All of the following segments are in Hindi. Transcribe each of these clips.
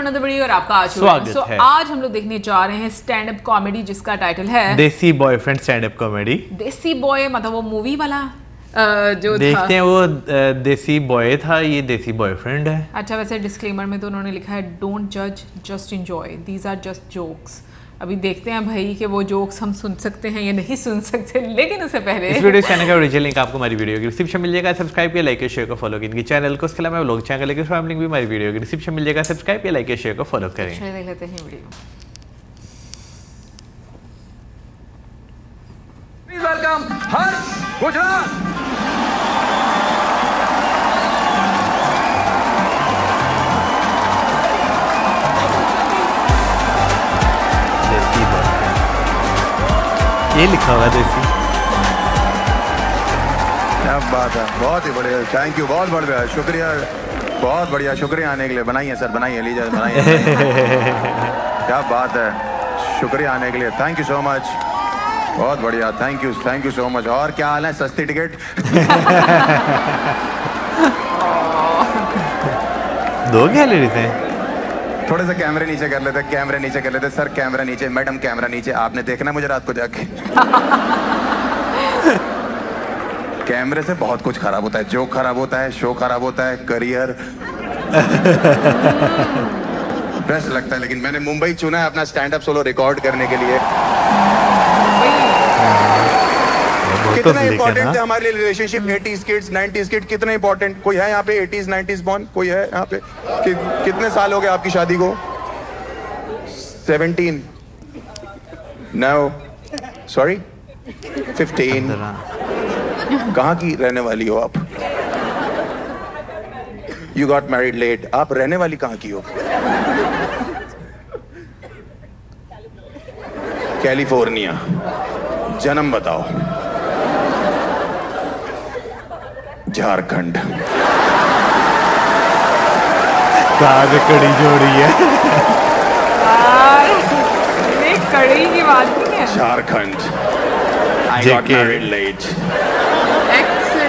अनदर वीडियो और आपका स्वागत है। आज हम लोग देखने जा रहे हैं स्टैंड अप कॉमेडी जिसका टाइटल है देसी बॉयफ्रेंड स्टैंड अप कॉमेडी। देसी बॉय मतलब वो मूवी वाला जो देखते हैं वो देसी बॉय था, ये देसी बॉयफ्रेंड है। अच्छा, वैसे डिस्क्लेमर में तो उन्होंने लिखा है डोंट जज just enjoy, these are just jokes. अभी देखते हैं भाई कि वो जोक्स हम सुन सकते हैं या नहीं सुन सकते, लेकिन उससे पहले इस वीडियो चैनल का ओरिजिनल लिंक आपको हमारी वीडियो की डिस्क्रिप्शन मिल जाएगा। सब्सक्राइब किया, लाइक किया, शेयर को फॉलो किया इनकी चैनल को। इसके अलावा व्लॉग चैनल के लिंक भी हमारी वीडियो की डिस्क्रिप्शन मिल जाएगा। सब्सक्राइब किया, लाइक किया, शेयर को फॉलो करें। चलिए देख लेते हैं वीडियो। वेलकम हर गुजरात। देसी बॉयफ्रेंड, ये लिखा हुआ है देसी। क्या बात है, बहुत ही बढ़िया, थैंक यू, बहुत बढ़िया, शुक्रिया, बहुत बढ़िया, शुक्रिया आने के लिए। बनाइए सर, बनाइए, लीजिए, बनाइए। क्या बात है, शुक्रिया आने के लिए, थैंक यू सो मच, बहुत बढ़िया, थैंक यू सो मच। और क्या हाल है, सस्ती टिकट? दो गैलरीज हैं। थोड़े से कैमरे नीचे कर लेते, कैमरे नीचे कर लेते सर, कैमरा नीचे, मैडम कैमरा नीचे। आपने देखना मुझे रात को जाके। कैमरे से बहुत कुछ खराब होता है, जोक खराब होता है, शो खराब होता है, करियर बेस्ट लगता है। लेकिन मैंने मुंबई चुना है अपना स्टैंड अप सोलो रिकॉर्ड करने के लिए। कितना इंपॉर्टेंट है हमारे लिए relationship, 80s kids 90s kid, कितना इंपॉर्टेंट। कोई है यहाँ पे 80s 90s बॉर्न? कोई है यहाँ पे? कितने साल हो गए आपकी शादी को? 17 नो सॉरी 15। कहाँ की रहने वाली हो आप? You got married late. आप रहने वाली कहाँ की हो? कैलिफोर्निया। जन्म बताओ? झारखंड। कड़ी जोड़ी है। ये कड़ी की बात नहीं है। Jharkhand. I got married late.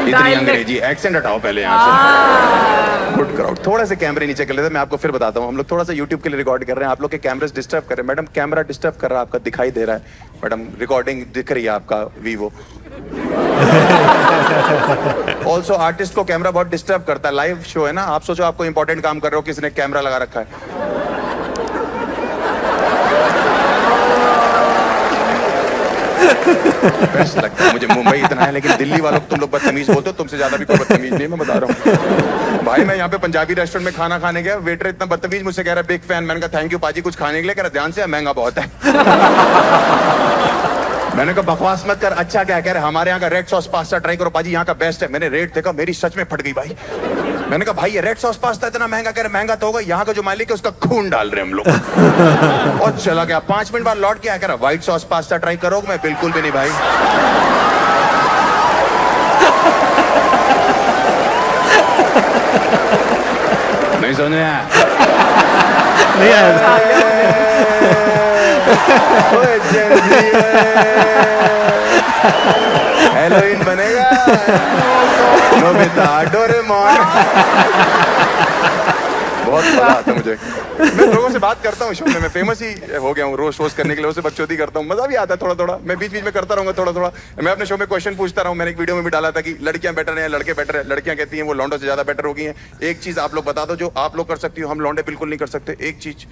इतनी अंग्रेजी एक्सेंट हटाओ पहले यहाँ से। Good crowd. थोड़ा से कैमरे नीचे कर लेते, मैं आपको फिर बताता हूँ। हम लोग थोड़ा सा YouTube के लिए रिकॉर्ड कर रहे हैं, आप लोग के कैमरे डिस्टर्ब कर रहे हैं। मैडम कैमरा डिस्टर्ब कर रहा है आपका, दिखाई दे रहा है मैडम, रिकॉर्डिंग दिख रही है आपका वीवो। ऑल्सो आर्टिस्ट को कैमरा बहुत डिस्टर्ब करता है, लाइव शो है ना। आप सोचो आपको इंपॉर्टेंट काम कर रहे हो, किसी ने कैमरा लगा रखा है। बेस्ट लगता है मुझे, मुंबई इतना है, लेकिन दिल्ली वालों को तुम लोग बदतमीज बोलते हो, तुमसे ज्यादा भी कोई बदतमीज नहीं, मैं बता रहा हूँ। भाई मैं यहाँ पे पंजाबी रेस्टोरेंट में खाना खाने गया, वेटर इतना बदतमीज मुझसे कह रहा है बिग फैन। मैंने कहा थैंक यू पाजी, कुछ खाने के लिए? कह रहा ध्यान से, महंगा बहुत है। मैंने कहा बकवास मत कर, अच्छा क्या कह रहे, हमारे यहाँ का रेड सॉस पास्ता ट्राई करो पाजी, यहाँ का बेस्ट है। मैंने रेट देखा, मेरी सच में फट गई भाई। मैंने कहा भाई ये रेड सॉस पास्ता इतना महंगा? कह रहे महंगा तो होगा, यहाँ का जो मालिक है उसका खून डाल रहे हम लोग। और चला गया। 5 मिनट बाद लौट के आया, कह रहा व्हाइट सॉस पास्ता ट्राई करोगे? मैं बिल्कुल भी नहीं भाई। नहीं समझ में आया? नहीं आया। हेलोइन बनेगा। Nobita, Doraemon. बहुत मजा आता है मुझे। मैं लोगों से बात करता हूँ शो में, मैं फेमस ही हो गया हूँ रोस्ट वोस्ट करने के लिए, उससे बकचोदी करता हूँ, मजा भी आता है थोड़ा थोड़ा। मैं बीच बीच में करता रहूंगा थोड़ा थोड़ा। मैं अपने शो में क्वेश्चन पूछता रहा हूँ। मैंने एक वीडियो में भी डाला था कि लड़कियां बेटर हैं, लड़के बेटर है। लड़कियां कहती हैं वो लौंडों से ज्यादा बेटर हो गई हैं। एक चीज आप लोग बता दो जो आप लोग कर सकती हो, हम लौंडे बिल्कुल नहीं कर सकते। एक चीज,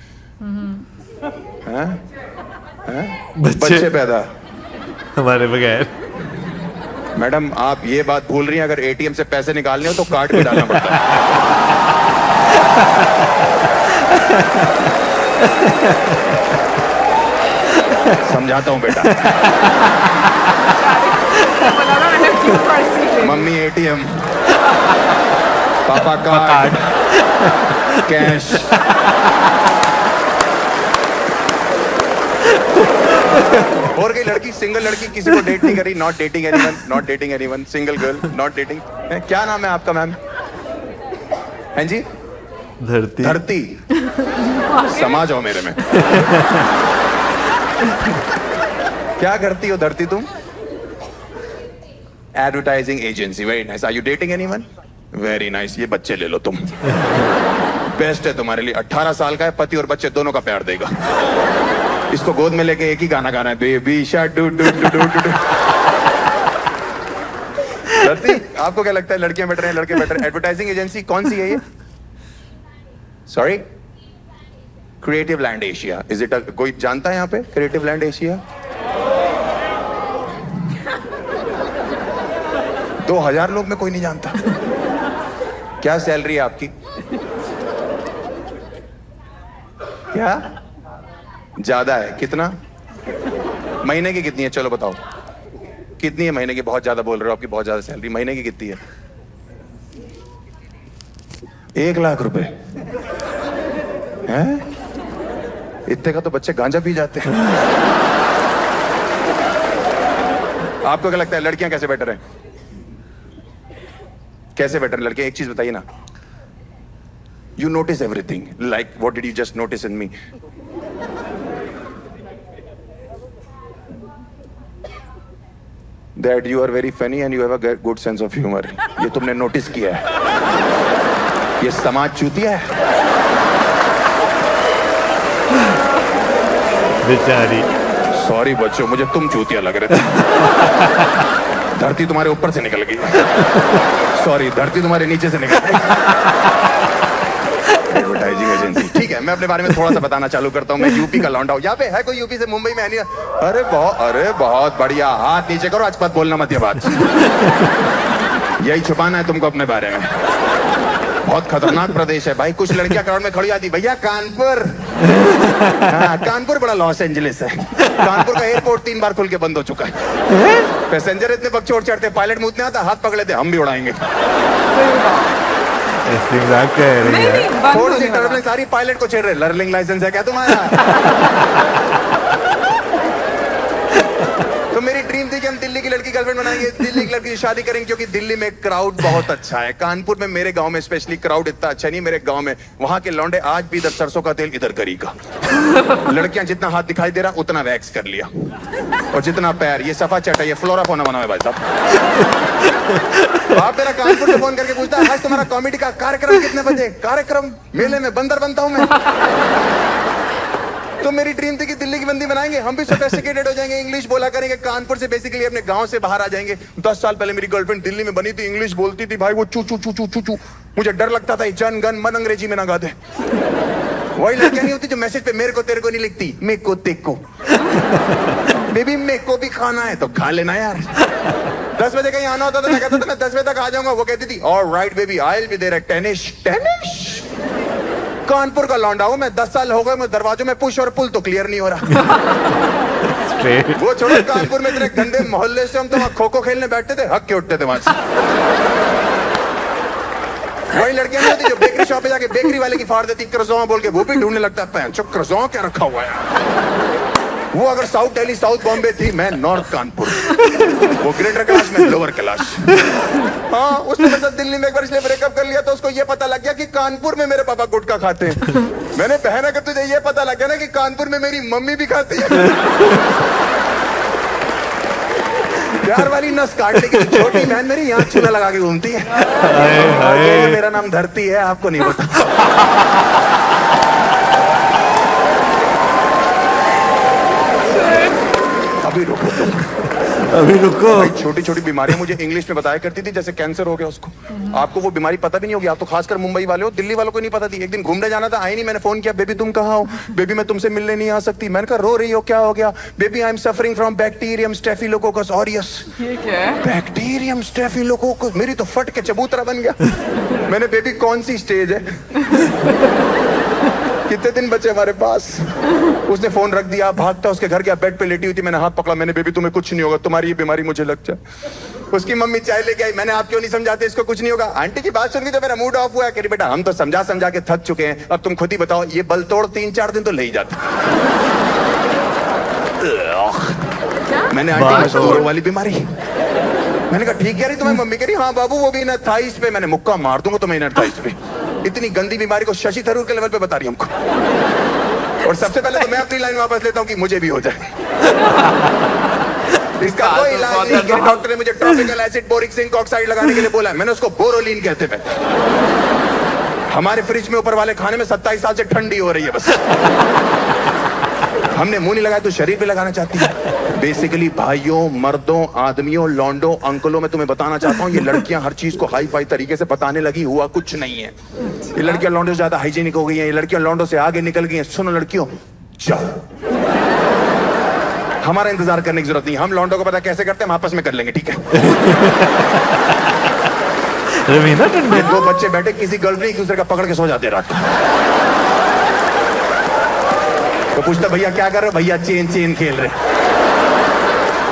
बच्चे पैदा हमारे बगैर। मैडम आप ये बात भूल रही हैं, अगर एटीएम से पैसे निकालने हो तो कार्ड भी डालना पड़ता है। समझाता हूँ बेटा। मम्मी एटीएम, पापा कार्ड, कैश। और कोई लड़की, सिंगल लड़की किसी को डेट नहीं करी, not dating anyone, not dating anyone, single girl, not dating. क्या नाम है आपका मैम? हैं जी? धरती। धरती। समा जाओ मेरे में। क्या करती हो धरती तुम? Advertising agency. Very nice. Are you dating anyone? Very nice. ये बच्चे ले लो तुम। बेस्ट है तुम्हारे लिए। 18 साल का है, पति और बच्चे दोनों का प्यार देगा। इसको गोद में लेके एक ही गाना गाना है, baby shark do do do do do. आपको क्या लगता है, लड़कियां बेटर हैं लड़के बेटर? एडवर्टाइजिंग एजेंसी कौन सी है ये? Sorry, creative land Asia. Is it? कोई जानता है यहाँ पे क्रिएटिव लैंड एशिया? 2000 लोग में कोई नहीं जानता। क्या सैलरी है आपकी? क्या ज्यादा है? कितना? महीने की कितनी है? चलो बताओ कितनी है महीने की? बहुत ज्यादा बोल रहे हो, आपकी बहुत ज्यादा सैलरी। महीने की कितनी है? 1 लाख रुपए हैं? इतने का तो बच्चे गांजा पी जाते हैं। आपको क्या लगता है लड़कियां कैसे बेटर हैं? कैसे बेटर लड़के? एक चीज बताइए ना। You notice everything, like what did you just notice in me? That you are very funny and you have a good sense of humor. ये तुमने नोटिस किया है? ये समाज चूतिया है। बेचारी। सॉरी बच्चों, मुझे तुम चूतिया लग रहे थे। धरती तुम्हारे ऊपर से निकल गई। सॉरी, धरती तुम्हारे नीचे से निकल गई। Advertising agency. ठीक है, मैं अपने बारे में थोड़ा सा बताना चालू करता हूँ। मैं यूपी का लौंडा हूँ। यहाँ पे है कोई यूपी से? मुंबई में है नहीं? अरे बहुत बढ़िया। हाथ नीचे करो, आज मत बोलना, मध्य बात। यही छुपाना है तुमको अपने बारे में। बहुत खतरनाक प्रदेश है भाई। कुछ लड़कियां क्राउड में खड़ी आती, भैया कानपुर। हाँ, कानपुर बड़ा लॉस एंजलिस है। कानपुर का एयरपोर्ट 3 बार खुल के बंद हो चुका है। पैसेंजर इतने बकचोद चढ़ते, पायलट मुझे नहीं आता, हाथ पकड़ लेते, हम भी उड़ाएंगे। थोड़ी सी टर्बुलेंस सारी पायलट को छेड़ रहे। लर्निंग लाइसेंस है क्या तुम्हारा? तो मेरी ड्रीम थी कि हम दिल्ली की लड़की गर्लफ्रेंड बनाएंगे, दिल्ली की लड़की से शादी करेंगे, क्योंकि दिल्ली में क्राउड बहुत अच्छा है। कानपुर में, मेरे गांव में स्पेशली, क्राउड इतना अच्छा नहीं। मेरे गांव में वहां के लौंडे आज भी इधर सरसों का तेल, इधर करी का। लड़कियां जितना हाथ दिखाई दे रहा उतना वैक्स कर लिया, और जितना पैर, ये सफा चटा, ये फ्लोरा फोना बना है भाई साहब। आप मेरा कानपुर से फोन करके पूछता है, आज तुम्हारा कॉमेडी का कार्यक्रम कितने बजे? कार्यक्रम? मेले में बंदर बनता हूं मैं। तो मेरी ड्रीम थी कि दिल्ली की बंदी बनाएंगे, हम भी सोफिस्टिकेटेड हो जाएंगे, इंग्लिश बोला करेंगे। कानपुर से बेसिकली अपने गांव से बाहर आ जाएंगे। 10 साल पहले मेरी गर्लफ्रेंड दिल्ली में बनी थी, इंग्लिश बोलती थी भाई, वो चू चू चू चू चू चू। मुझे डर लगता था जन गण मन अंग्रेजी में ना गा दे। वही लड़कियां नहीं होती जो मैसेज पे मेरे को तेरे को नहीं लिखती, मेरे को तेको। बेबी मेरे को भी खाना है तो खा लेना यार। 10 बजे कहीं आना होता था, मैं कहता था मैं 10 बजे तक आ जाऊंगा। वो कहती थी alright baby, I will be there at 10ish। Kanpur का लौंडा हूं मैं, 10 साल हो गए, मैं दरवाजों में पुश और पुल तो क्लियर नहीं हो रहा। वो छोड़ो, कानपुर में इतने गंदे मोहल्ले से हम तो वहां खो खो खेलने बैठते थे, हक के उठते थे वहां से। वही लड़कियां नहीं होती जो बेकरी शॉप पे जाके बेकरी वाले की फाड़ देती क्रज़ों बोल के, वो भी ढूंढने लगता है पैंचो क्रज़ों क्या रखा हुआ है। वो अगर साउथ दिल्ली साउथ बॉम्बे थी, मैं नॉर्थ कानपुर। वो ग्रेटर कैलाश में लोअर कैलाश। हाँ, उसने मेरे साथ दिल्ली में एक बार इसलिए ब्रेकअप कर लिया तो उसको ये पता लग गया कि कानपुर में मेरे पापा गुटखा खाते हैं। मैंने बहन, अगर तुझे ये पता लग गया ना कि कानपुर में मेरी मम्मी भी खाती है, प्यार वाली नस काटने की छोटी बहन मेरी यहाँ चूल्हा लगा के घूमती है। मेरा नाम धरती है, आपको नहीं पता। अभी रुको। छोटी छोटी बीमारियां मुझे इंग्लिश में बताया करती थी, जैसे कैंसर हो गया उसको। आपको वो बीमारी पता भी नहीं होगी, आप तो खासकर मुंबई वाले हो, दिल्ली वालों को नहीं पता थी। एक दिन घूमने जाना था, आई नहीं, मैंने फोन किया, बेबी तुम कहाँ हो? बेबी मैं तुमसे मिलने नहीं आ सकती। मैंने कहा रो रही हो, क्या हो गया? Baby I am suffering from bacterium staphylococcus aureus. ये क्या है? Bacterium staphylococcus. मेरी तो फट के चबूतरा बन गया। मैंने, बेबी कौन सी स्टेज है? कितने दिन बचे हमारे पास? उसने फोन रख दिया, भागता उसके घर गया, बेड पे लेटी हुई थी। मैंने हाथ पकड़ा, मैंने, बेबी तुम्हें कुछ नहीं होगा, तुम्हारी ये बीमारी मुझे लग जाए। उसकी मम्मी चाय लेके आई, मैंने, आप क्यों नहीं समझाते इसको, कुछ नहीं होगा। आंटी की बात सुन के तो मेरा मूड ऑफ हुआ। कह रही बेटा हम तो समझा समझा के थक चुके हैं, अब तुम खुद ही बताओ, ये बल तोड़ 3-4 दिन तो ले ही जाता। मैंने, आंटी मजदूरों वाली बीमारी। मैंने कहा ठीक कह रही तुम्हें मम्मी? कह रही हाँ बाबू, वो भी इनर थाइस पे। मैंने, मुक्का मार दूंगा तुम्हें इनर थाइस पे। इतनी गंदी बीमारी को शशि थरूर के लेवल पे बता रही हमको। और सबसे पहले तो मैं अपनी लाइन वापस लेता हूँ कि मुझे भी हो जाए। इसका कोई इलाज नहीं। डॉक्टर ने मुझे tropical acid boric zinc oxide लगाने के लिए बोला, मैंने उसको बोरोलिन कहते हैं। हमारे फ्रिज में ऊपर वाले खाने में 27 साल से ठंडी हो रही है बस। हमने मुंह नहीं लगाया तो शरीर पे लगाना चाहती है। बेसिकली भाइयों, मर्दों, आदमियों, लौंडों, अंकलों, मैं तुम्हें बताना चाहता हूँ, ये लड़कियां हर चीज को हाई फाई तरीके से बताने लगी, हुआ कुछ नहीं है। ये लड़कियां लौंडों से ज्यादा हाइजीनिक हो गई हैं, ये लड़कियां लौंडों से आगे निकल गई हैं। सुनो लड़कियों, जाओ, हमारा इंतजार करने की जरूरत नहीं। हम लौंडों को पता कैसे करते हैं, हम आपस में कर लेंगे, ठीक है? दो बच्चे बैठे, किसी गर्ल ने एक दूसरे का पकड़ के सो जाते रात को। तो पूछता भैया क्या कर रहे हो? भैया चेन खेल रहे।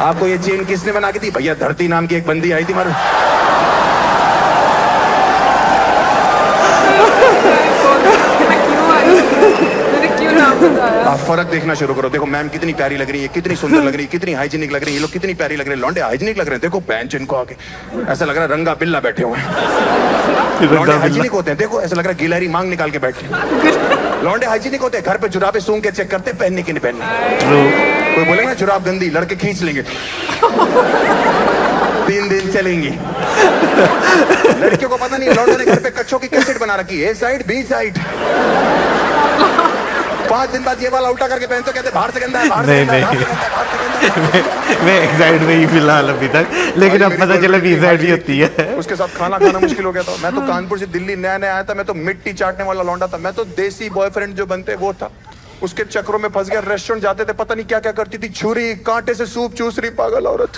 आपको ये चेन किसने बना के दी? भैया धरती नाम की एक बंदी आई थी मारो। आप फर्क देखना शुरू करो। देखो मैम कितनी प्यारी लग रही है, कितनी सुंदर लग रही है, कितनी हाइजीनिक लग रही है, ये लोग कितनी प्यारी लग रहे हैं। लौंडे हाइजीनिक लग रहे हैं। देखो बेंच इनको आके ऐसा लग रहा है रंगा बिल्ला बैठे हुए हैं। लौंडे हाइजीनिक होते हैं, देखो ऐसा लग रहा है गिलहरी मांग निकाल के बैठे। लौंडे हाइजीनिक होते हैं, घर पे जुराबे सूंघ के चेक करते हैं पहनने की नहीं पहननी। कोई बोलेगा ना जुराब गंदी, लड़के खींच लेंगे, 3 दिन चलेंगी। लड़कियों को पता नहीं लौंडे ने घर पे कच्छों की कैसेट बना रखी है, ए साइड बी साइड। 5 दिन बाद ये वाला उल्टा करके पहनते, कहते बाहर से गंदा है, बाहर से गंदा है, बाहर से गंदा है, बाहर से गंदा है। मैं एक साइड में ही फिलहाल अभी तक, लेकिन अब पता चला बी साइड भी होती है। उसके साथ खाना खाना मुश्किल हो गया था। मैं तो कानपुर से दिल्ली नया नया आया था, मैं तो मिट्टी चाटने वाला लौंडा था। मैं तो देसी बॉयफ्रेंड जो बनते वो था, उसके चक्रों में फंस गया। रेस्टोरेंट जाते थे, पता नहीं क्या क्या करती थी, छुरी कांटे से सूप चूस रही पागल औरत।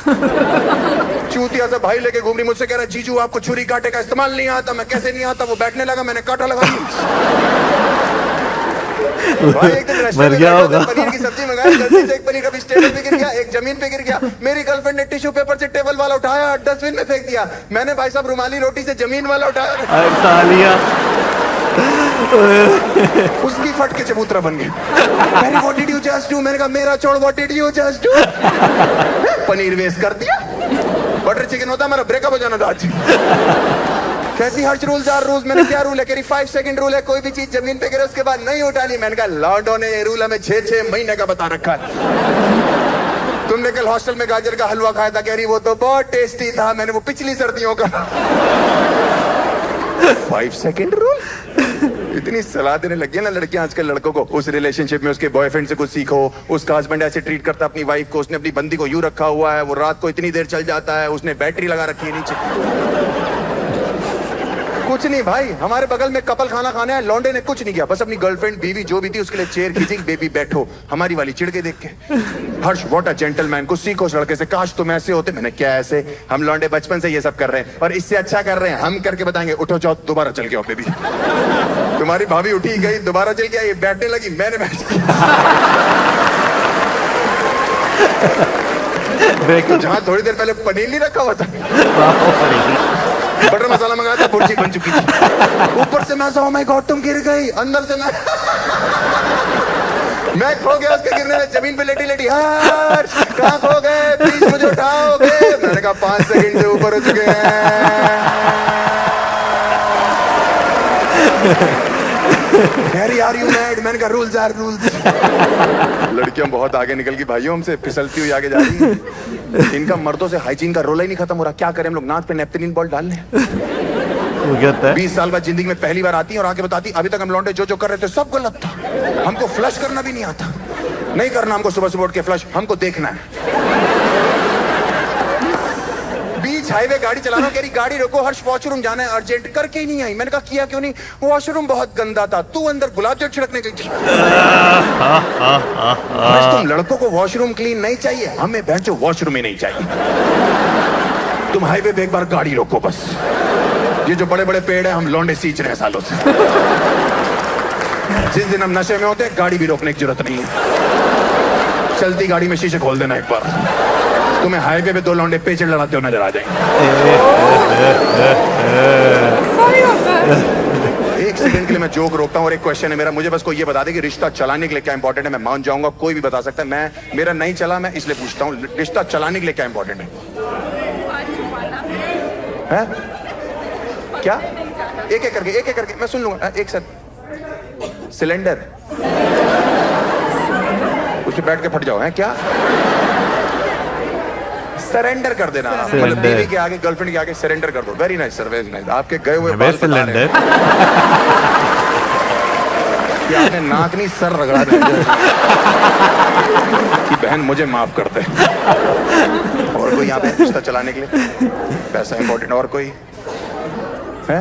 चूतिया से भाई लेके घूम रही, मुझसे कह रहा जीजू आपको छुरी कांटे का इस्तेमाल नहीं आता। मैं कैसे नहीं आता? वो बैठने लगा, मैंने कांटा लगा दिया। भाई एक दिन मर गया होगा। पनीर की सब्जी मंगाई, गलती से एक पनीर का पीस टेबल पे गिर गया, एक जमीन पे गिर गया। मेरी गर्लफ्रेंड ने टिश्यू पेपर से टेबल वाला उठाया, डस्टबिन में फेंक दिया। मैंने भाई साहब रुमाली रोटी से जमीन वाला उठाया, उसकी फट के चबूतरा बन गई। What did you just do? मैंने कहा मेरा छोड़, what did you just do? Paneer waste कर दिया। बटर चिकन होता हमारा, ब्रेकअप हो जाना था आज। कहती हर्ष रूल्स आर रूल्स। मैंने क्या रूल है? कह रही 5 सेकंड रूल है, कोई भी चीज जमीन पे गिरे उसके बाद नहीं उठानी। मैंने कहा लॉन्डो ने ये रूल हमें 6 महीने का बता रखा है। तुमने कल हॉस्टल में गाजर का हलवा खाया था, कह रही वो तो बहुत टेस्टी था, मैंने वो पिछली सर्दियों का। 5 सेकंड रूल। इतनी सलाह देने लगी है ना लड़कियां आजकल लड़कों को। उस रिलेशनशिप में उसके बॉयफ्रेंड से कुछ सीखो। उसका हस्बैंड ऐसे ट्रीट करता है अपनी वाइफ को, उसने अपनी बंदी को यूं रखा हुआ है, वो रात को इतनी देर चल जाता है, उसने बैटरी लगा रखी है नीचे। कुछ नहीं भाई, हमारे बगल में कपल खाना खाने है, लौंडे ने कुछ नहीं किया, बस अपनी गर्लफ्रेंड बीवी जो भी थी उसके लिए चेयर खींची, बेबी बैठो। हमारी वाली चिढ़ के देख के, हर्ष व्हाट अ जेंटलमैन, कुछ सीखो उस लड़के से, काश तुम ऐसे होते। मैंने क्या ऐसे? हम लौंडे बचपन से ये सब कर रहे हैं और इससे अच्छा कर रहे हैं, हम करके बताएंगे। उठो जाओ, दोबारा चल के आओ बेबी। तुम्हारी भाभी उठी गई, दोबारा चल के आई, बैठने लगी, मैंने बैठ तो जहाँ थोड़ी देर पहले पनीर नहीं रखा हुआ था, बटर मसाला मंगाया था, भुर्जी बन चुकी थी। ऊपर से मैं ओह माय गॉड तुम गिर गई, अंदर से मैं खो गया उसके गिरने में, जमीन पे लेटी लेटी। हर्ष कहाँ खो गए, प्लीज मुझे उठाओगे? मैंने कहा 5 सेकंड से ऊपर हो चुके हैं। Are you mad? मैंने कहा रूल्स आर रूल्स। लड़कियां बहुत आगे निकल गई भाइयों, हमसे फिसलती हुई आगे जा रही है। इनका मर्दों से हाइजीन का रोल ही नहीं खत्म हो रहा। क्या करें हम लोग? नाक पे नेपथलीन बॉल डाल लें। 20 साल बाद जिंदगी में पहली बार आती है और आके बताती अभी तक हम लौंडे जो जो कर रहे थे सब गलत था, हमको फ्लश करना भी नहीं आता। नहीं करना हमको सुबह सुबह उठ के फ्लश, हमको देखना है। बीच हाईवे गाड़ी चला रहा हूं, कह रही गाड़ी रोको हर्ष वॉशरूम जाना है अर्जेंट, करके ही नहीं आई। मैंने कहा किया क्यों नहीं? वॉशरूम बहुत गंदा था, तू अंदर गुलाब जल छिड़कने गई थी। तुम लड़कों को वॉशरूम क्लीन नहीं चाहिए, हमें बहनचो वॉशरूम ही नहीं चाहिए। तुम हाईवे पे एक बार गाड़ी रोको बस। ये जो बड़े बड़े पेड़ है हम लौंडे सींच रहे हैं सालों से। जिस दिन हम नशे में होते हैं गाड़ी भी रोकने की जरूरत नहीं है, चलती गाड़ी में शीशे खोल देना एक बार, तुम्हें हाईवे पे 2 लौंडे पेचड़ लड़ाते हो नजर आ जाएंगे। एक सेकंड के लिए मैं जोक रोकता हूं और एक क्वेश्चन है मेरा, मुझे बस कोई ये बता दे कि रिश्ता चलाने के लिए क्या इंपॉर्टेंट है। मैं मान जाऊंगा, कोई भी बता सकता है, मेरा नहीं चला, मैं इसलिए पूछता हूं, रिश्ता चलाने के लिए क्या इंपॉर्टेंट है? क्या? एक एक करके मैं सुन लूंगा। एक साथ सिलेंडर उस पे बैठ के फट जाओ है क्या? सरेंडर कर देना, मतलब बीवी के आगे, गर्लफ्रेंड के आगे सरेंडर कर दो। Very nice sir, very nice. आपके गए हुए बाल बता रहे हैं कि आपने नाक नहीं सर रगड़ा दिया कि बहन मुझे माफ कर दे। और कोई यहाँ पे रिश्ता चलाने के लिए पैसा इंपॉर्टेंट, और कोई है?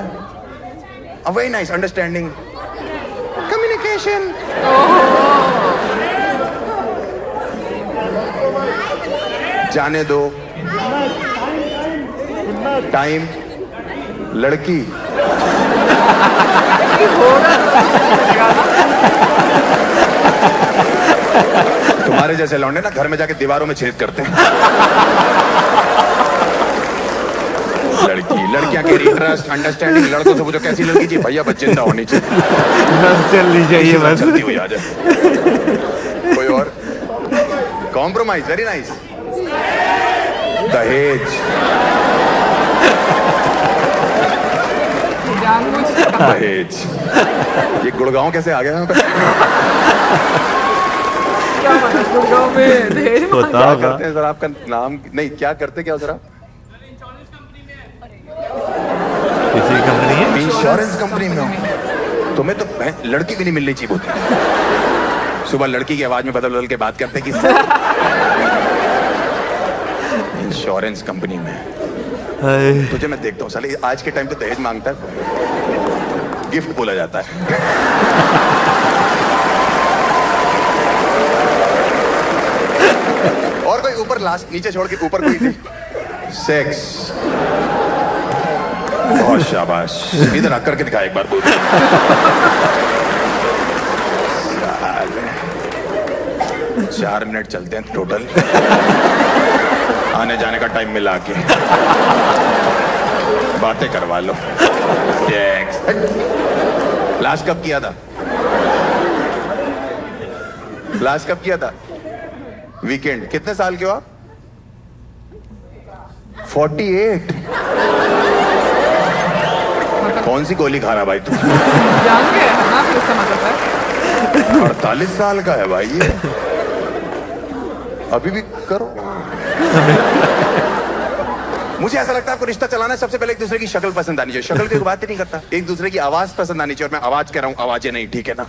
Very nice, understanding, communication. जाने दो, टाइम, लड़की, तुम्हारे जैसे लौंडे ना घर में जाके दीवारों में छेद करते हैं। लड़की, लड़कियां के इंटरेस्ट, अंडरस्टैंडिंग, लड़कों से पूछो कैसी लड़की चाहिए, भैया बस जिंदा होनी चाहिए, बस चलनी चाहिए, बस चलती हुई आ जाए। कोई और? Compromise, very nice. दहेज, दहेज, ये गुड़गांव कैसे आ गया यहाँ पे? क्या पता गुड़गांव में दहेज मांग- क्या करते हैं सर? आपका नाम नहीं, क्या करते क्या सर आप? किसी कंपनी है, इंश्योरेंस कंपनी में हो? तुम्हें तो लड़की भी नहीं मिलनी चाहिए होती। सुबह लड़की की आवाज में बदल बदल के बात करते कि इंश्योरेंस कंपनी में। तुझे मैं देखता हूँ साले, आज के टाइम पे दहेज मांगता है, गिफ्ट बोला जाता है। और कोई ऊपर, लास्ट नीचे छोड़ के ऊपर कोई? सेक्स, बहुत शाबाश। इधर आकर के दिखा एक बार। 4 मिनट चलते हैं टोटल, आने जाने का टाइम मिला के बातें करवा लो। लास्ट कब किया था? लास्ट कब किया था? वीकेंड। कितने साल के हो आप? 48। कौन सी गोली खा रहा भाई तू? जान गए है ना, फिर इसका मतलब है 48 साल का है भाई ये, अभी भी करो। मुझे ऐसा लगता है आपको रिश्ता चलाना है, सबसे पहले एक दूसरे की शक्ल पसंद आनी चाहिए। शक्ल की बात ही नहीं करता, एक दूसरे की आवाज पसंद आनी चाहिए। और मैं आवाज कह रहा हूँ, आवाजें नहीं, ठीक है ना?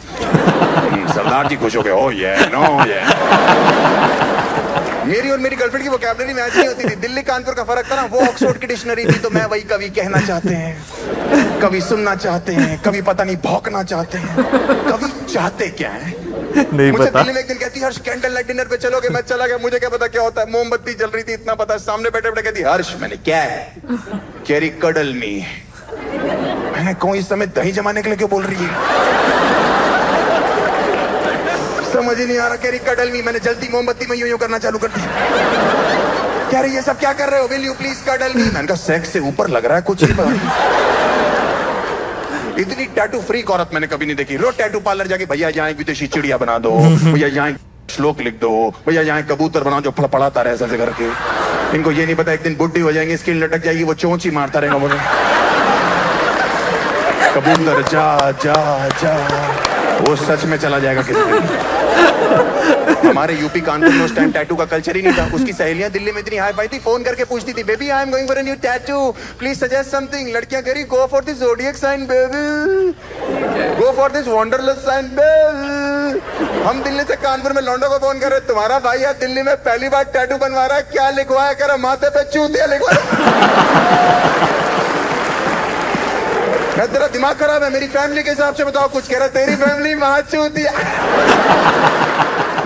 सरदार जी खुश हो गए, ओ ये नो ये। मेरी और मेरी गर्लफ्रेंड की वोकैबुलरी मैच नहीं होती थी। दिल्ली कानपुर का फर्क था ना, वो ऑक्सफोर्ड की डिक्शनरी थी, तो मैं वही कभी कहना चाहते हैं, कभी सुनना चाहते हैं, कभी पता नहीं भौंकना चाहते हैं, कभी चाहते क्या है नहीं मुझे पता। दिल्ली में एक दिन कहती, हर्ष कैंडल लाइट डिनर पे चलोगे? मैं चला गया, मुझे क्या पता क्या होता है। मोमबत्ती जल रही थी, इतना पता। सामने बैठे बैठे कहती, हर्ष। मैंने क्या है? कैरी कडल मी। मैंने कौन इस समय दही जमाने के लिए क्यों बोल रही है? समझ ही नहीं आ रहा। कैरी कडल मी। मैंने जल्दी मोमबत्ती में यूं करना चालू कर दिया। कह रही ये सब क्या कर रहे हो? विल यू प्लीज कडल मी। मैंने कहा सेक्स से ऊपर लग रहा है कुछ ही। इतनी टैटू फ्रीक औरत मैंने कभी नहीं देखी। रोज टैटू पार्लर जाके, भैया यहाँ एक विदेशी चिड़िया बना दो, भैया यहाँ श्लोक लिख दो, भैया यहाँ कबूतर बनाओ जो फड़फड़ाता रहे ऐसे करके। इनको ये नहीं पता एक दिन बुढ़ी हो जाएंगे, स्किन लटक जाएगी, वो चोंच ही मारता रहेगा बोले कबूतर जा जा जा, वो सच में चला जाएगा किसी दिन। हमारे यूपी कानपुर में उस टाइम टैटू का कल्चर ही नहीं था। उसकी सहेलियां दिल्ली में इतनी हाई फाई थी, फोन करके पूछती थी, baby I am going for a new tattoo, please suggest something. लड़कियां कह रही, go for this zodiac sign baby, go for this wanderlust sign baby. हम दिल्ली से कानपुर में लौंडों को फोन कर रहे, तुम्हारा भाई यार दिल्ली में पहली बार टैटू बनवा रहा है, क्या लिखवाया? कह रहा माथे पे चूतिया लिखवाया। मैं, तेरा दिमाग खराब है, मेरी फैमिली के हिसाब से बताओ कुछ। कह रहा तेरी फैमिली मां चूतिया।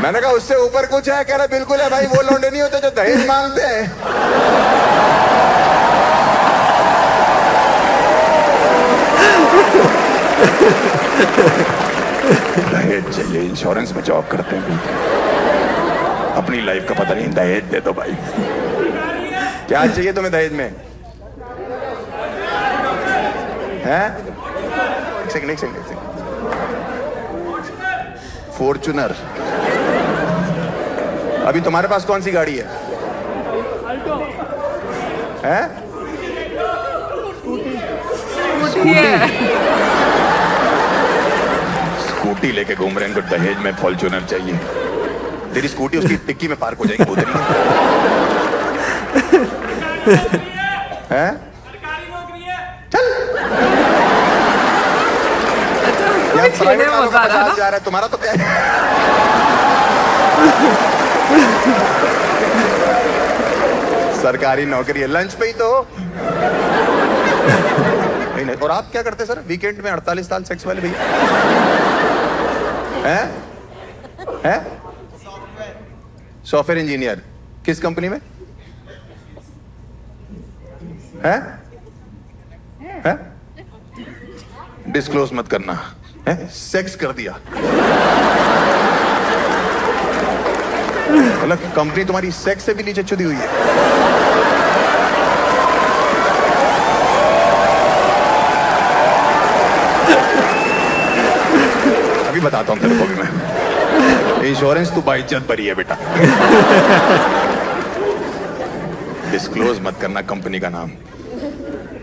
मैंने कहा उससे ऊपर कुछ है? कह रहा बिल्कुल है भाई, वो लौंडे नहीं होते जो दहेज मांगते हैं। दहेज चाहिए, इंश्योरेंस में जॉब करते हैं, अपनी लाइफ का पता नहीं, दहेज दे दो भाई। क्या चाहिए तुम्हें दहेज में? हैं? एक सेकंड। फॉर्च्यूनर। अभी तुम्हारे पास कौन सी गाड़ी है? हैं? स्कूटी लेके घूम रहे हैं, इनको दहेज में फॉर्च्यूनर चाहिए। तेरी स्कूटी उसकी टिक्की में पार्क हो जाएगी, बोतल। हैं? उसको भी छेड़ने में मजा आ रहा है जा रहा है तुम्हारा तो क्या है? सरकारी नौकरी है, लंच पे ही तो नहीं नहीं। और आप क्या करते सर वीकेंड में 48 साल सेक्स वाले भैया? हैं? हैं? सॉफ्टवेयर इंजीनियर किस कंपनी में? हैं? हैं? डिस्क्लोज मत करना है? सेक्स कर दिया मतलब कंपनी तुम्हारी सेक्स से भी नीचे छुदी हुई है। अभी बताता हूं तेरे को भी मैं। इंश्योरेंस तू बाइज्जत भरी है बेटा। डिस्क्लोज मत करना कंपनी का नाम।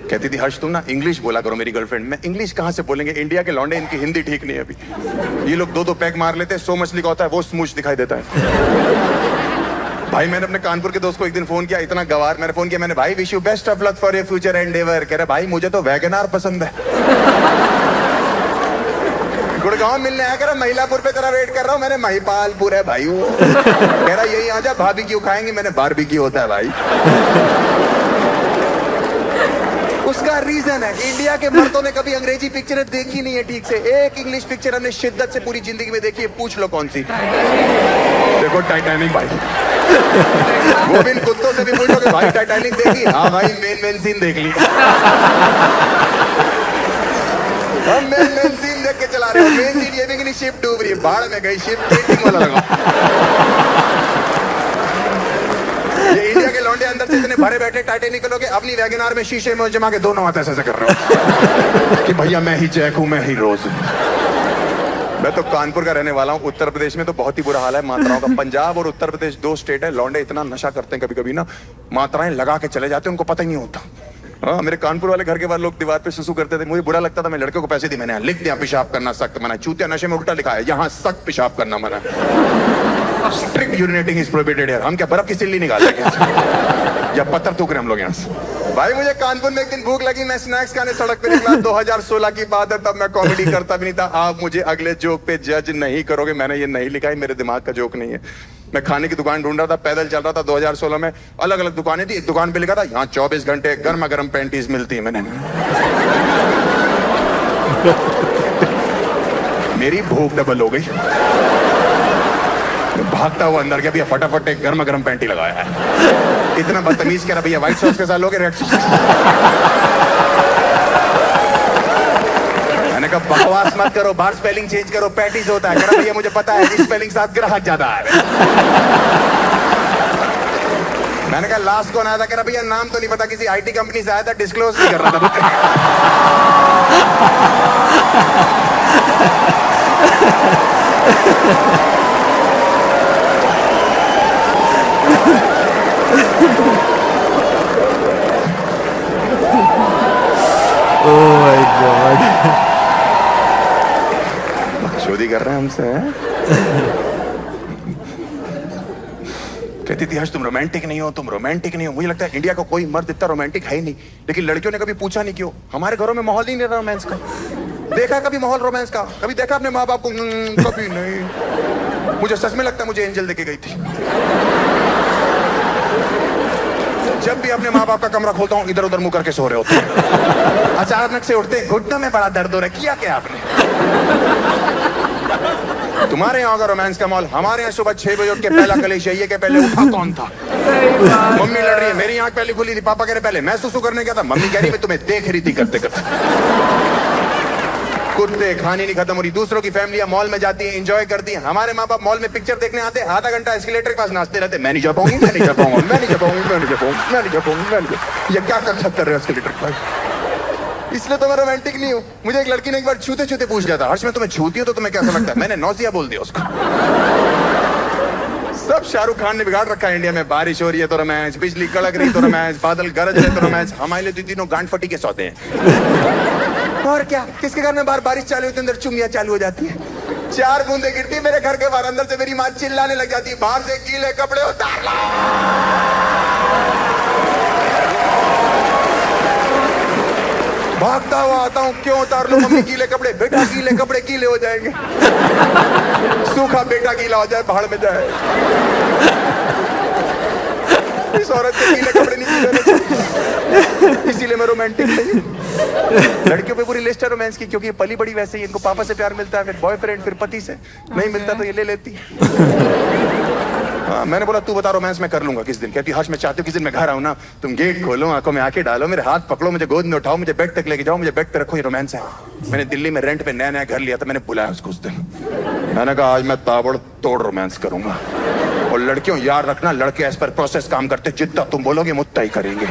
कहती थी हर्ष तुम ना इंग्लिश बोला करो मेरी गर्लफ्रेंड। मैं इंग्लिश कहां से बोलेंगे, इंडिया के लौंडे, इनकी हिंदी ठीक नहीं है अभी। ये लोग 2-2 पैक मार लेते हैं, 100 मछली का होता है वो स्मूच दिखाई देता है। भाई मैंने अपने कानपुर के दोस्त को एक दिन फोन किया, इतना गवार, मैंने फोन किया, मैंने भाई wish you best of luck for your future Endeavour. कह रहा भाई मुझे तो वैगनार पसंद है। गुड़गांव मिलने आया, कह रहा महिलापुर पे तेरा वेट कर रहा हूँ। मैंने महिपालपुर है भाई वो। कह रहा यही आ जा, भाभी क्यों खाएंगे? मैंने बारबेक्यू होता है भाई। उसका रीजन है इंडिया के मर्दों ने कभी अंग्रेजी पिक्चरें देखी नहीं है ठीक से। एक इंग्लिश पिक्चर हमने शिद्दत से पूरी जिंदगी में देखी है, पूछ लो कौन सी? देखो टाइटैनिक भाई। वो भी इन कुत्तों से भी पूछोगे भाई टाइटैनिक देखी? हाँ भाई मेन सीन देख ली। हम मेन सीन देख के चला रहे हो। मेन सीन ये भी कि नहीं शिप डूब रही है, बाढ़ में गई शिप, पेंटिंग वाला लगा। ये इंडिया के लौंडे अंदर से इतने भरे बैठे टाइटैनिक लोग अपनी वैगनार में शीशे में जमा के दोनों हाथ ऐसे कर रहे हो कि भैया मैं ही जैक हूं, मैं ही रोज। मैं तो कानपुर का रहने वाला हूं। उत्तर प्रदेश में तो बहुत ही बुरा हाल है मात्राओं का। पंजाब और उत्तर प्रदेश 2 स्टेट है, लौंडे इतना नशा करते हैं कभी कभी ना, मात्राएं लगा के चले जाते हैं, उनको पता ही नहीं होता। हाँ मेरे कानपुर वाले घर के बाद लोग दीवार पे सुसु करते थे, मुझे बुरा लगता था। मैं लड़के को पैसे दी, मैंने लिख दिया पेशाब करना सख्त मना। चूतिया नशे में उल्टा लिखा है, यहाँ सख्त पेशाब करना मना। स्ट्रिक्ट यूरिनेटिंग इज प्रोहिबिटेड है। हम क्या बर्फ की सिल्ली निकालेंगे या पत्थर थूक रहे हम लोग यहाँ से? भाई मुझे कानपुर में एक दिन भूख लगी, मैं स्नैक्स खाने सड़क पे निकला। 2016 की बात है, तब मैं कॉमेडी करता भी नहीं था। आप मुझे अगले जोक पे जज नहीं करोगे, मैंने ये नहीं लिखा है, मेरे दिमाग का जोक नहीं है। मैं खाने की दुकान ढूंढ रहा था, पैदल चल रहा था। 2016 में अलग अलग दुकानें थी, एक दुकान पे लिखा था यहाँ 24 घंटे गर्मा गर्म पैंटीज मिलती है। मैंने मेरी भूख डबल हो गई, भागता हुआ अंदर गया, भैया फटाफट एक गर्मा गर्म पैंटी लगाया है। इतना बदतमीज कह रहा भैया व्हाइट सॉस के साथ लोगे रेड सॉस? मैंने कहा बकवास मत करो, बाहर स्पेलिंग चेंज करो, पैटीज होता है। कह रहा भैया मुझे पता है इस स्पेलिंग साथ ग्राहक ज्यादा आ रहे। मैंने कहा लास्ट कौन आया था? कह रहा भैया नाम तो नहीं पता, किसी आईटी कंपनी से आया था, डिस्क्लोज नहीं कर रहा था। ओह माय गॉड, चोरी कर रहे हैं हमसे। कहती थी हर्ष तुम रोमांटिक नहीं हो, तुम रोमांटिक नहीं हो। मुझे लगता है इंडिया का कोई मर्द इतना रोमांटिक है ही नहीं, लेकिन लड़कियों ने कभी पूछा नहीं क्यों। हमारे घरों में माहौल ही नहीं रहा रोमांस का। देखा कभी माहौल रोमांस का? कभी देखा अपने माँ बाप को? कभी नहीं। मुझे सच में लगता है मुझे एंजल देके गई थी। जब भी अपने माँ बाप का कमरा खोलता हूँ इधर उधर मुंह करके सो रहे होते हैं। अचानक से उठते घुटने में बड़ा दर्द हो रहा है, किया क्या आपने? तुम्हारे यहाँ का रोमांस का माहौल, हमारे यहाँ सुबह 6 बजे उठ के पहला कलेश ये के पहले उठा कौन था? मम्मी लड़ रही है, मेरी आंख पहले खुली थी, पापा कह रहे पहले मैं सुसु करने गया था, मम्मी कह रही मैं तुम्हें देख रही थी करते करते। कुत्ते खानी नहीं खत्म हो रही। दूसरों की फैमिलियां मॉल में जाती हैं, एंजॉय करती हैं। हमारे माँ बाप मॉल में पिक्चर देखने आते हैं, आधा घंटा एस्केलेटर के पास नाचते रहते, मैं नहीं जा पाऊंगी, मैं नहीं जा पाऊंगा, मैं नहीं जा पाऊंगी, मैं नहीं जा पाऊंगी, मैं नहीं जा पाऊंगी, मैं नहीं। ये क्या कर सकते रहे एस्केलेटर के पास? इसलिए तो मैं रोमांटिक नहीं हूँ। मुझे एक लड़की ने एक बार छूते छूते पूछ लिया था, हर्ष मैं तुम्हें छूती हूँ तो तुम्हें कैसा लगता है? मैंने नौसिया बोल दिया उसको। सब शाहरुख खान ने बिगाड़ रखा है इंडिया में। बारिश हो रही है तो रोमांस, बिजली कड़क रही तो रोमांस, बादल गरज रहे तो रोमांस। हमारे लिए तीनों गांड फटी के सौदे हैं। और क्या, किसके घर में बाहर बारिश चालू होती है अंदर चुंगियां चालू हो जाती है। 4 बूंदे गिरती मेरे घर के बाहर, अंदर से मेरी माँ चिल्लाने लग जाती है, बाहर से गीले कपड़े उतार लो। उतार लो मम्मी गीले कपड़े, बेटा गीले कपड़े गीले हो जाएंगे, सूखा बेटा गीला हो जाए भाड़ में जाए। इस औरत के गीले कपड़े नहीं गीले चाहिए, इसीलिए मैं रोमांटिक नहीं। लड़कियों पे पूरी लिस्ट है रोमांस की, क्योंकि ये पली बड़ी वैसे ही, इनको पापा से प्यार मिलता है, फिर बॉयफ्रेंड, फिर पति से, नहीं मिलता तो ये ले लेती है। हाँ, मैंने बोला तू बता रोमांस मैं कर लूंगा किस दिन। कहती हर्ष मैं चाहती हूँ किस दिन मैं घर आऊँ ना, तुम गेट खोलो, आंखों में आंखें डालो, मेरे हाथ पकड़ो, मुझे गोद में उठाओ, मुझे बेड तक लेके जाओ, मुझे बेड पे रखो, ये रोमांस है। मैंने दिल्ली में रेंट पे नया नया घर लिया था, मैंने बुलाया उसको उस दिन, मैंने कहा आज मैं ताबड़ तोड़ रोमांस करूंगा। और लड़कियों याद रखना, लड़के एज पर प्रोसेस काम करते, जितना तुम बोलोगे मुत्ता ही करेंगे।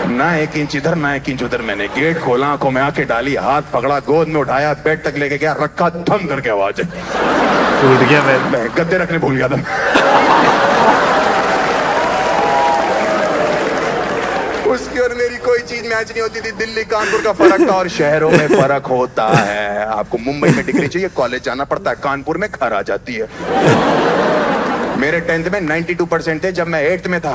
ना एक इंच इधर ना एक इंच उधर। मैंने गेट खोला, आंखों में आंखें डाली, हाथ पकड़ा, गोद में उठाया, बेड तक लेके गया, रखा, थम करके आवाज टूट गया। मैं गद्दे रखने भूल गया था। उसकी और मेरी कोई चीज मैच नहीं होती थी। दिल्ली कानपुर का फर्क था और शहरों में फर्क होता है। आपको मुंबई में डिग्री चाहिए, कॉलेज जाना पड़ता है, कानपुर में घर आ जाती है। मेरे 10th में 92% थे जब मैं 8th में था।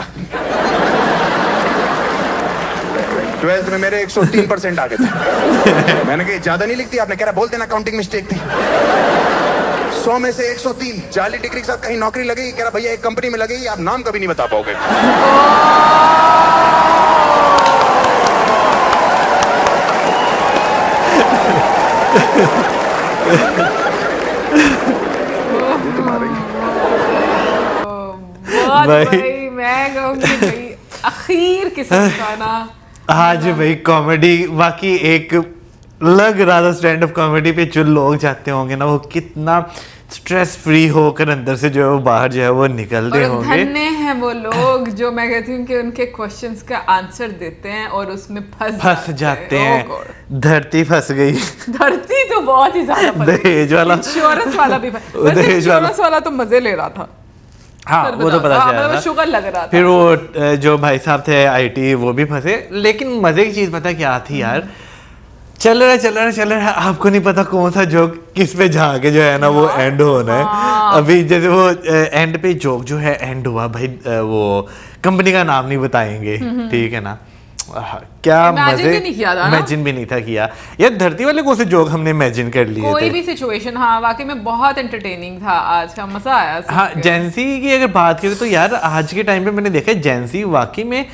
12th में मेरे 103% आ गए थे। मैंने कहा ज्यादा नहीं लिखती आपने? कह रहा बोल देना काउंटिंग मिस्टेक थी। 100 में से 103 जाली डिग्री के साथ कहीं नौकरी लगेगी? कह रहा भैया एक कंपनी में लगेगी, आप नाम कभी नहीं बता पाओगे। भाई मैं कहूँगी भाई आखिर किस्म का ना आज भाई कॉमेडी वाकई एक लग रहा था स्टैंड अप कॉमेडी पे जो लोग जाते होंगे ना, वो कितना स्ट्रेस फ्री होकर अंदर से जो है वो बाहर जो है वो निकलते और होंगे। धन्य हैं वो लोग जो मैं कहती हूँ कि उनके क्वेश्चंस का आंसर देते हैं और उसमें फंस जाते Oh हैं। God। धरती फंस गई। धरती तो बहुत ही ज्यादा फंस गई। दहेज वाला, इंश्योरेंस वाला भी फंस। वैसे दहेज वाला। इंश्योरेंस वाला तो मजे ले रहा था। हाँ सर वो तो बता, पता हाँ, चला मतलब था। शुगर लग रहा था। फिर वो जो भाई साहब थे आईटी वो भी फंसे। लेकिन मजे की चीज पता क्या थी यार, चल रहा है, आपको नहीं पता कौन सा जोक किस पे जाके जो है ना वो एंड होना है। अभी जैसे वो एंड पे जोक जो है एंड हुआ भाई, वो कंपनी का नाम नहीं बताएंगे, ठीक है ना। क्या Imagine मजे, भी नहीं किया था ना? इमेजिन भी नहीं था किया यार। धरती वाले कौन से जोक हमने इमेजिन कर लिए कोई थे। भी सिचुएशन, हाँ वाकई में बहुत एंटरटेनिंग था आज का, मजा आया सुन हाँ के। जेंसी की अगर बात करें तो यार आज के टाइम पे मैंने देखा है जेंसी वाकई में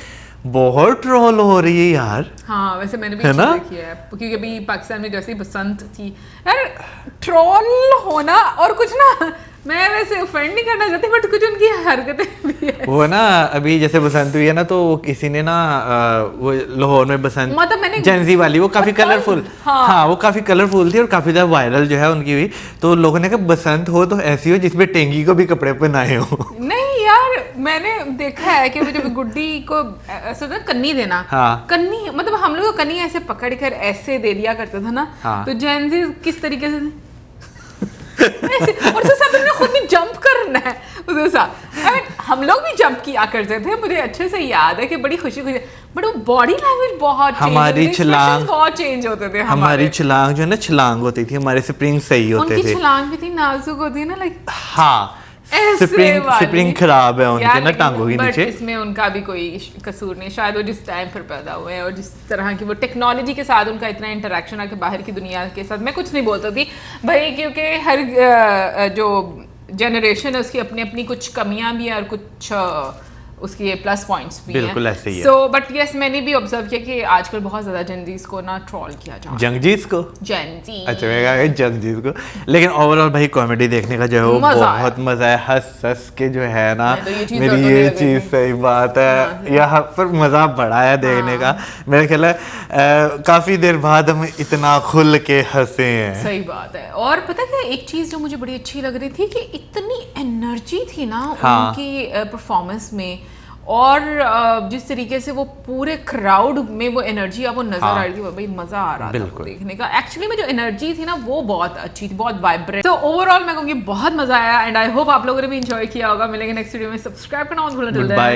बहुत ट्रोल हो रही है यार। हाँ वैसे मैंने भी है ना? देखी है, क्योंकि अभी पाकिस्तान में जैसे ही बसंत थी यार, ट्रोल होना और कुछ ना, मैं वैसे ऑफेंड नहीं करना चाहती बट कुछ उनकी हरकतें भी है। वो ना अभी जैसे बसंत हुई है ना, तो वो किसी ने ना वो लाहौर में बसंत मतलब मैंने जेंजी वाली वो काफी पता कलरफुल, हाँ। हाँ वो काफी कलरफुल थी और काफी ज्यादा वायरल जो है उनकी हुई। तो लोगों ने कहा बसंत हो तो ऐसी हो जिसमें टेंगी को भी कपड़े पहनाए हो। नहीं यार मैंने देखा है कि वो जब गुड्डी को ऐसा होता है कन्नी देना, हाँ। कन्नी मतलब हम लोग कन्नी ऐसे पकड़ कर ऐसे दे दिया करते थे ना, हाँ। तो जेंजी किस तरीके से ऐसे, और उसके साथ उन्हें खुद भी जंप करना है उसके साथ। I mean, हम लोग भी जंप किया करते थे, मुझे अच्छे से याद है कि बड़ी खुशी बट वो बॉडी लैंग्वेज बहुत हमारी छलांग बहुत चेंज होते थे। हमारी छलांग जो है ना छलांग होती थी, हमारे स्प्रिंग सही होते उनकी थे। छलांग भी थी नाजुक होती है ना, लाइक हाँ ऐसे वाली। स्प्रिंग खराब है उनके यार, ना लेकिन टांगों के but नीचे। इसमें उनका भी कोई कसूर नहीं, शायद वो जिस टाइम पर पैदा हुए हैं और जिस तरह की वो टेक्नोलॉजी के साथ उनका इतना इंटरेक्शन है कि बाहर की दुनिया के साथ मैं कुछ नहीं बोलती थी भाई, क्योंकि हर जो जनरेशन है उसकी अपनी अपनी कुछ कमियां भी हैं और कुछ उसके प्लस पॉइंट्स भी बिल्कुल हैं। ऐसे ही है। सो बट यस मैंने भी ऑब्जर्व किया कि आजकल बहुत ज्यादा जेंजीज को ना ट्रोल किया जा रहा है। जंगजीज को जेंजी अच्छा मैं कहा जंगजीज को। लेकिन ओवरऑल भाई कॉमेडी देखने का जो है वो मजा आया। बहुत मजा है, हंस हंस के जो है ना। मैं तो ये चीज़ मेरी दोनों ये ले गई चीज थी। सही बात है, यहाँ पर मजा बड़ा है देखने का। मेरा ख्याल है काफी देर बाद हम इतना खुल के हंसे हैं। सही बात है। और पता क्या एक चीज जो मुझे बड़ी अच्छी लग रही थी कि इतनी एनर्जी थी ना हाँ। उनकी परफॉर्मेंस में, और जिस तरीके से वो पूरे क्राउड में वो एनर्जी आपको नजर हाँ। आ रही थी, भाई मजा आ रहा था वो बिल्कुल। देखने का। एक्चुअली में जो एनर्जी थी ना वो बहुत अच्छी थी, बहुत वाइब्रेंट। तो ओवरऑल मैं कहूँगी बहुत मजा आया एंड आई होप आप लोगों ने भी एंजॉय किया होगा। मिलेंगे नेक्स्ट वीडियो में, सब्सक्राइब करना मत भूलना। Goodbye.